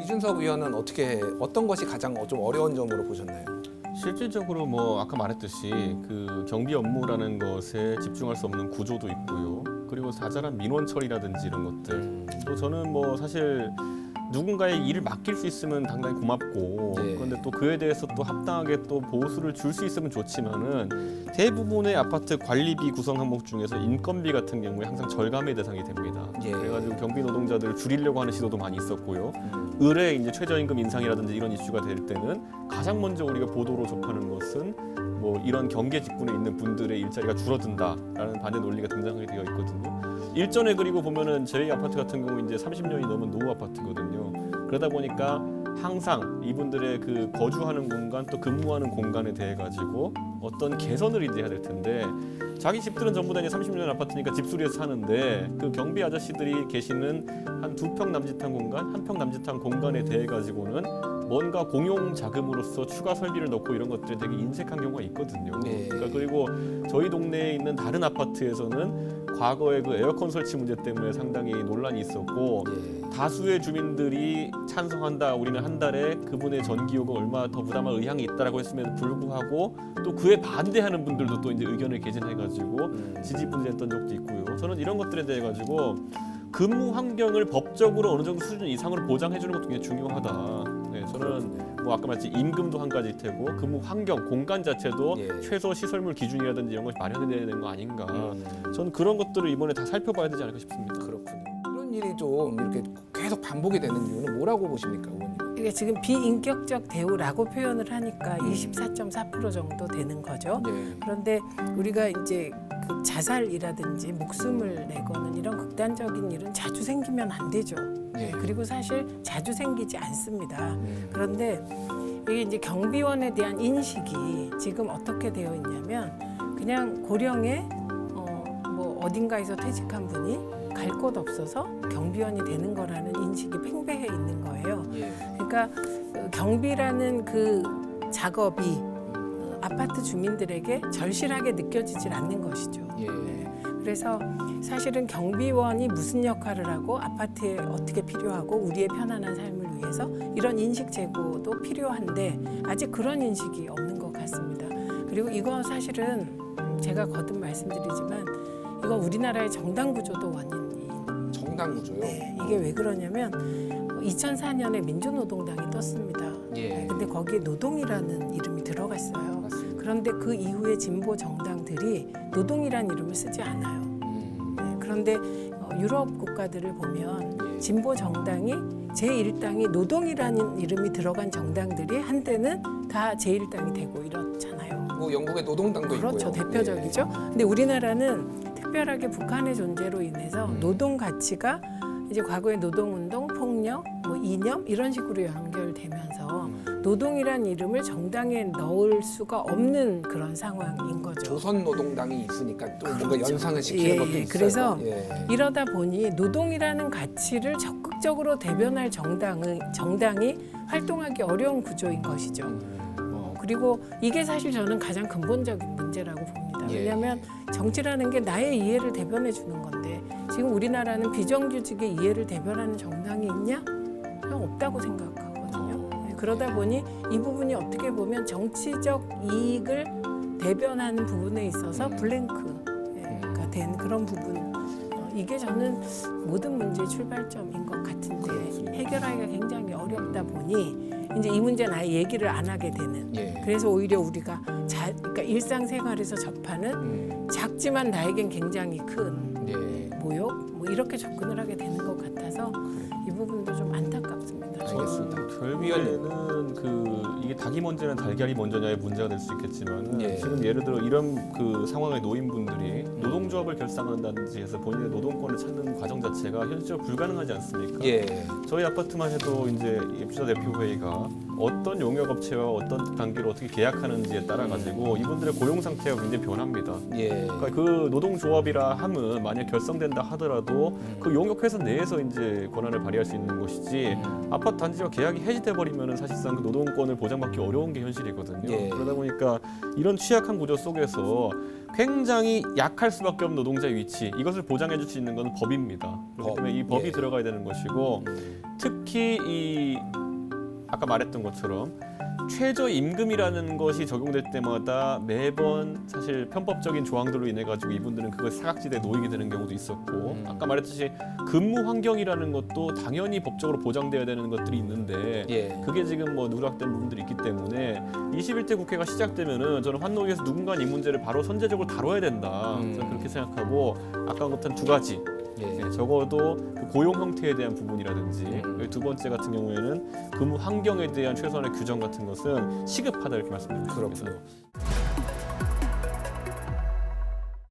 이준석 의원은 어떤 것이 가장 좀 어려운 점으로 보셨나요? 실질적으로 뭐 아까 말했듯이 그 경비 업무라는 것에 집중할 수 없는 구조도 있고요. 그리고 자잘한 민원 처리라든지 이런 것들. 또 저는 뭐 사실 누군가의 일을 맡길 수 있으면 당당히 고맙고 예. 그런데 또 그에 대해서 또 합당하게 또 보수를 줄 수 있으면 좋지만은 대부분의 아파트 관리비 구성 항목 중에서 인건비 같은 경우에 항상 절감의 대상이 됩니다. 예. 그래가지고 경비 노동자들을 줄이려고 하는 시도도 많이 있었고요. 의뢰 이제 최저임금 인상이라든지 이런 이슈가 될 때는 가장 먼저 우리가 보도로 접하는 것은 뭐 이런 경계 직군에 있는 분들의 일자리가 줄어든다라는 반대 논리가 등장하게 되어 있거든요. 일전에 그리고 보면은 저희 아파트 같은 경우 이제 30년이 넘은 노후 아파트거든요. 그러다 보니까 항상 이분들의 그 거주하는 공간 또 근무하는 공간에 대해 가지고 어떤 개선을 이제 해야 될 텐데 자기 집들은 전부 다 이제 30년 아파트니까 집수리에서 사는데 그 경비 아저씨들이 계시는 한 2평 남짓한 공간, 1평 남짓한 공간에 대해 가지고는 뭔가 공용 자금으로서 추가 설비를 넣고 이런 것들이 되게 인색한 경우가 있거든요. 네. 그러니까 그리고 저희 동네에 있는 다른 아파트에서는 과거에 그 에어컨 설치 문제 때문에 상당히 논란이 있었고 예. 다수의 주민들이 찬성한다. 우리는 한 달에 그분의 전기요금 얼마 더 부담할 의향이 있다라고 했음에도 불구하고 또 그에 반대하는 분들도 또 이제 의견을 개진해가지고 지지분열했던 적도 있고요. 저는 이런 것들에 대해 가지고 근무 환경을 법적으로 어느 정도 수준 이상으로 보장해주는 것도 굉장히 중요하다. 네, 저는 뭐 아까 말했지 임금도 한 가지일 테고 근무 환경, 공간 자체도 예. 최소 시설물 기준이라든지 이런 것이 마련돼야 되는 거 아닌가. 저는 그런 것들을 이번에 다 살펴봐야 되지 않을까 싶습니다. 그렇군요. 이런 일이 좀 이렇게 계속 반복이 되는 이유는 뭐라고 보십니까, 의원님? 이게 지금 비인격적 대우라고 표현을 하니까 24.4% 정도 되는 거죠. 예. 그런데 우리가 이제 그 자살이라든지 목숨을 내거는 이런 극단적인 일은 자주 생기면 안 되죠. 예. 그리고 사실 자주 생기지 않습니다. 그런데 이게 이제 경비원에 대한 인식이 지금 어떻게 되어 있냐면 그냥 고령에 뭐 어딘가에서 퇴직한 분이 갈 곳 없어서 경비원이 되는 거라는 인식이 팽배해 있는 거예요. 예. 그러니까 경비라는 그 작업이 아파트 주민들에게 절실하게 느껴지질 않는 것이죠. 예. 그래서 사실은 경비원이 무슨 역할을 하고 아파트에 어떻게 필요하고 우리의 편안한 삶을 위해서 이런 인식 제고도 필요한데 아직 그런 인식이 없는 것 같습니다. 그리고 이거 사실은 제가 거듭 말씀드리지만 이건 우리나라의 정당 구조도 원인이 정당 구조요. 네, 이게 왜 그러냐면 2004년에 민주노동당이 떴습니다. 예. 근데 거기에 노동이라는 이름이 들어갔어요. 맞습니다. 그런데 그 이후에 진보 정당들이 노동이라는 이름을 쓰지 않아요. 네, 그런데 유럽 국가들을 보면 진보 정당이 제1당이 노동이라는 이름이 들어간 정당들이 한때는 다 제1당이 되고 이렇잖아요. 뭐 영국의 노동당도 그렇죠. 있고요. 대표적이죠. 근데 우리나라는 특별하게 북한의 존재로 인해서 노동 가치가 이제 과거의 노동운동, 폭력, 뭐 이념 이런 식으로 연결되면서 노동이란 이름을 정당에 넣을 수가 없는 그런 상황인 거죠. 조선 노동당이 있으니까 또 뭔가 그렇죠. 연상을 시키는 예, 것도 예. 있어요. 그래서 예. 이러다 보니 노동이라는 가치를 적극적으로 대변할 정당이 활동하기 어려운 구조인 것이죠. 그리고 이게 사실 저는 가장 근본적인 문제라고 봅니다. 예. 왜냐하면 정치라는 게 나의 이해를 대변해 주는 건데 지금 우리나라는 비정규직의 이해를 대변하는 정당이 있냐? 그냥 없다고 생각하거든요. 그러다 보니 이 부분이 어떻게 보면 정치적 이익을 대변하는 부분에 있어서 블랭크가 된 그런 부분. 이게 저는 모든 문제의 출발점인 것 같은데 해결하기가 굉장히 어렵다 보니 이제 이 문제는 아예 얘기를 안 하게 되는. 예. 그래서 오히려 우리가 그러니까 일상생활에서 접하는 작지만 나에겐 굉장히 큰 예. 모욕 뭐 이렇게 접근을 하게 되는 것 같아서 이 부분도 좀 안타깝습니다. 알겠습니다. 결국에는 이게 닭이 먼저는 달걀이 먼저냐의 문제가 될 수 있겠지만 예. 지금 예를 들어 이런 그 상황에 놓인 분들이 노동조합을 결성한다든지 해서 본인의 노동권을 찾는 과정 자체가 현실적으로 불가능하지 않습니까? 예. 저희 아파트만 해도 이제 입주자 대표회의가 어떤 용역업체와 어떤 관계로 어떻게 계약하는지에 따라 가지고 이분들의 고용 상태가 굉장히 변합니다. 예. 그러니까 그 노동조합이라 함은 만약 결성된다 하더라도 하더라도 그 용역회사 내에서 이제 권한을 발휘할 수 있는 것이지 아파트 단지와 계약이 해지돼 버리면은 사실상 그 노동권을 보장받기 어려운 게 현실이거든요. 예. 그러다 보니까 이런 취약한 구조 속에서 굉장히 약할 수밖에 없는 노동자의 위치, 이것을 보장해 줄 수 있는 건 법입니다. 그렇기 때문에 이 법이 예. 들어가야 되는 것이고 특히 이 아까 말했던 것처럼 최저임금이라는 것이 적용될 때마다 매번 사실 편법적인 조항들로 인해 가지고 이분들은 그걸 사각지대에 놓이게 되는 경우도 있었고 아까 말했듯이 근무 환경이라는 것도 당연히 법적으로 보장돼야 되는 것들이 있는데 예. 그게 지금 뭐 누락된 부분들이 있기 때문에 21대 국회가 시작되면은 저는 환노위에서 누군가 이 문제를 바로 선제적으로 다뤄야 된다. 저는 그렇게 생각하고 아까 언급한 두 가지 예. 적어도 그 고용 형태에 대한 부분이라든지 두 번째 같은 경우에는 근무 환경에 대한 최소한의 규정 같은 것은 시급하다 이렇게 말씀드립니다. 그렇군요.